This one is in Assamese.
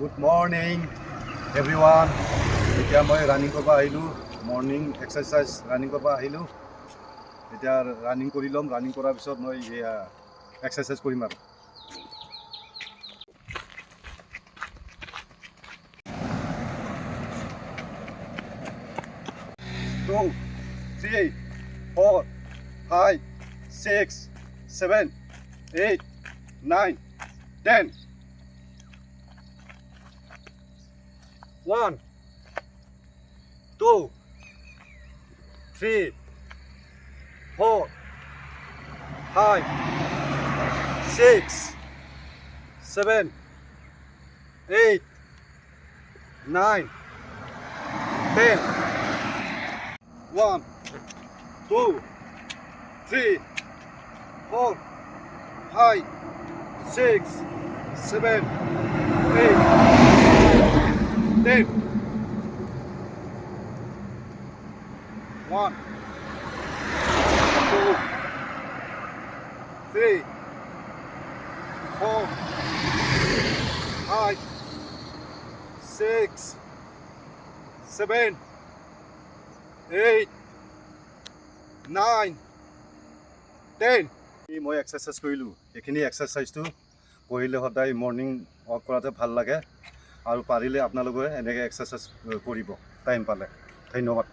Good morning, everyone. এতিয়া মই ৰানিং কৰিব আহিলোঁ, মৰ্ণিং এক্সাৰচাইজ ৰানিং কৰিব আহিলোঁ। এতিয়া ৰানিং কৰি ল'ম, ৰানিং কৰাৰ পিছত মই এক্সাৰচাইজ কৰিম আৰু। 2, 3, 4, 5, 6, 7, 8, 9, 10. 1, 2, 3, 4, 5, 6, 7, 8, 9, 10. 1, 2, 3, 4, 5, 6, 7, 8, 10. 1, 2, 3, 4, 5, 6, 7, 8, 9, 10. মই এক্সাৰচাইজ কৰিলোঁ। এইখিনি এক্সাৰচাইজটো কৰিলে সদায় মৰ্ণিং ৱাক কৰাতে ভাল লাগে, আৰু পাৰিলে আপোনালোকে এনেকৈ এক্সাৰচাইজ কৰিব টাইম পালে। ধন্যবাদ।